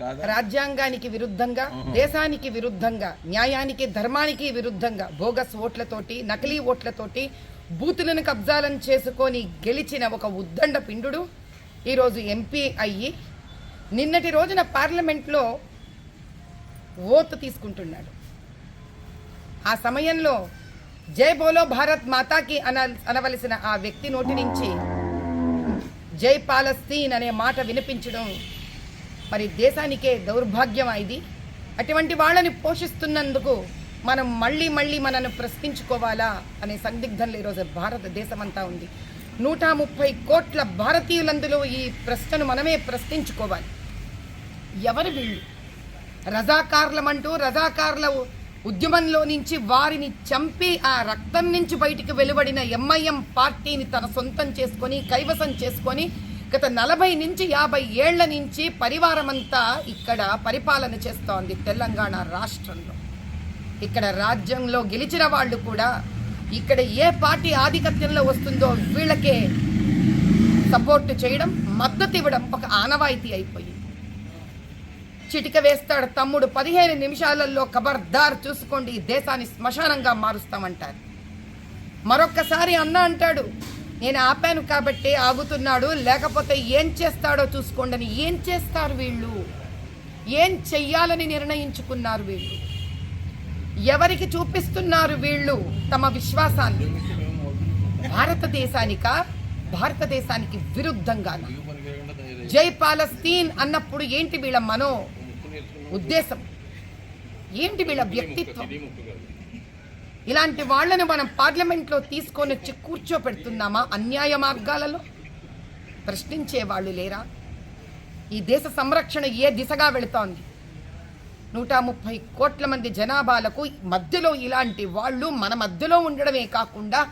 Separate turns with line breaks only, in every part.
రాజ్యాంగానికి విరుద్ధంగా, దేశానికి విరుద్ధంగా, న్యాయానికి ధర్మానికి విరుద్ధంగా బోగస్ ఓట్లతోటి, నకిలీ ఓట్లతోటి బూతులను కబ్జాలను చేసుకొని గెలిచిన ఒక ఉద్దండ పిండు ఈరోజు ఎంపీ అయ్యి నిన్నటి రోజున పార్లమెంట్లో ఓటు తీసుకుంటున్నాడు. ఆ సమయంలో జై బోలో భారత్ మాతాకి అనవలసిన ఆ వ్యక్తి నోటి నుంచి జై పాలస్తీన్ అనే మాట వినిపించడం మరి దేశానికే దౌర్భాగ్యం. ఇది అటువంటి వాళ్ళని పోషిస్తున్నందుకు మనం మళ్ళీ మనను ప్రశ్నించుకోవాలా అనే సందిగ్ధంలో ఈరోజు భారతదేశమంతా ఉంది. 130 కోట్ల భారతీయులందులో ఈ ప్రశ్నను మనమే ప్రశ్నించుకోవాలి. ఎవరు వీళ్ళు? రజాకార్లమంటూ రజాకార్ల ఉద్యమంలో నుంచి వారిని చంపి ఆ రక్తం నుంచి బయటికి వెలువడిన ఎంఐఎం పార్టీని తన సొంతం చేసుకొని కైవసం చేసుకొని గత 40 నుంచి 50 ఏళ్ల నుంచి పరివారమంతా ఇక్కడ పరిపాలన చేస్తోంది తెలంగాణ రాష్ట్రంలో. ఇక్కడ రాజ్యంలో గెలిచిన వాళ్ళు కూడా ఇక్కడ ఏ పార్టీ ఆధిపత్యంలో వస్తుందో వీళ్ళకే సపోర్ట్ చేయడం, మద్దతు ఇవ్వడం ఒక ఆనవాయితీ అయిపోయింది. చిటిక వేస్తాడు తమ్ముడు 15 నిమిషాలలో ఖబర్దార్ చూసుకోండి దేశాన్ని శ్మశానంగా మారుస్తామంటారు. మరొక్కసారి అన్న అంటాడు నేను ఆపాను కాబట్టి ఆగుతున్నాడు, లేకపోతే ఏం చేస్తాడో చూసుకోండి అని. ఏం చేస్తారు వీళ్ళు? ఏం చెయ్యాలని నిర్ణయించుకున్నారు వీళ్ళు? ఎవరికి చూపిస్తున్నారు వీళ్ళు తమ విశ్వాసాన్ని? భారతదేశానికి విరుద్ధంగా జై పాలస్తీన్ అన్నప్పుడు ఏంటి వీళ్ళ మనో ఉద్దేశం? ఏంటి వీళ్ళ వ్యక్తిత్వం? ఇలాంటి వాళ్లను మనం పార్లమెంట్లో తీసుకొని వచ్చి కూర్చోపెడుతున్నామా? అన్యాయ మార్గాలలో ప్రశ్నించే వాళ్ళు లేరా? ఈ దేశ సంరక్షణ ఏ దిశగా వెళుతోంది? 130 కోట్ల మంది జనాభాలకు మధ్యలో ఇలాంటి వాళ్ళు మన మధ్యలో ఉండడమే కాకుండా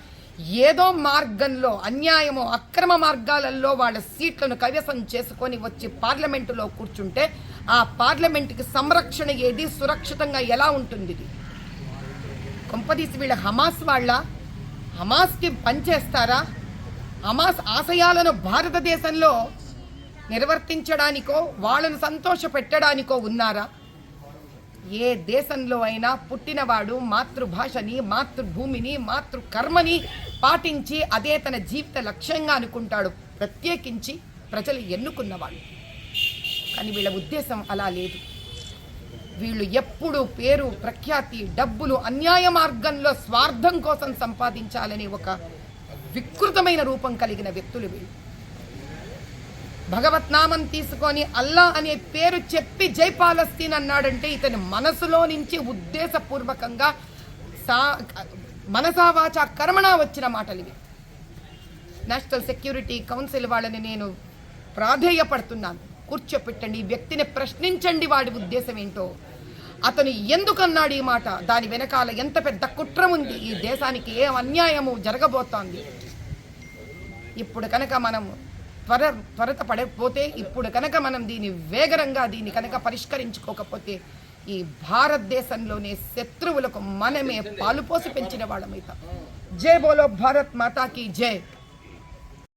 ఏదో మార్గంలో అన్యాయమో అక్రమ మార్గాలలో వాళ్ళ సీట్లను కైవసం చేసుకొని వచ్చి పార్లమెంటులో కూర్చుంటే ఆ పార్లమెంటుకి సంరక్షణ ఏది? సురక్షితంగా ఎలా ఉంటుంది? కొంపదీసి వీళ్ళ హమాస్కి పనిచేస్తారా? హమాస్ ఆశయాలను భారతదేశంలో నిర్వర్తించడానికో వాళ్ళను సంతోష పెట్టడానికో ఉన్నారా? ఏ దేశంలో అయినా పుట్టినవాడు మాతృభాషని, మాతృభూమిని, మాతృకర్మని పాటించి అదే తన జీవిత లక్ష్యంగా అనుకుంటాడు, ప్రత్యేకించి ప్రజలు ఎన్నుకున్నవాడు. కానీ వీళ్ళ ఉద్దేశం అలా లేదు. వీళ్ళు ఎప్పుడు పేరు, ప్రఖ్యాతి, డబ్బులు అన్యాయ మార్గంలో స్వార్థం కోసం సంపాదించాలని ఒక వికృతమైన రూపం కలిగిన వ్యక్తులు వీళ్ళు. భగవత్నామం తీసుకొని అల్లా అనే పేరు చెప్పి జై పాలస్తీన్ అన్నాడంటే ఇతని మనసులో నుంచి ఉద్దేశపూర్వకంగా మనసావాచా కర్మణ వచ్చిన మాటలు ఇవి. నేషనల్ సెక్యూరిటీ కౌన్సిల్ వాళ్ళని నేను ప్రాధేయపడుతున్నాను, కూర్చోపెట్టండి, ఈ వ్యక్తిని ప్రశ్నించండి, వాడి ఉద్దేశం ఏంటో, అతను ఎందుకన్నాడు ఈ మాట, దాని వెనకాల ఎంత పెద్ద కుట్ర ఉంది, ఈ దేశానికి ఏ అన్యాయము జరగబోతోంది. ఇప్పుడు కనుక మనం త్వరత పడకపోతే, ఇప్పుడు కనుక మనం దీన్ని కనుక పరిష్కరించుకోకపోతే ఈ భారతదేశంలోనే శత్రువులకు మనమే పాలుపోసి పెంచిన వాళ్ళమైతాం. జై బోలో భారత్ మాతాకి జై.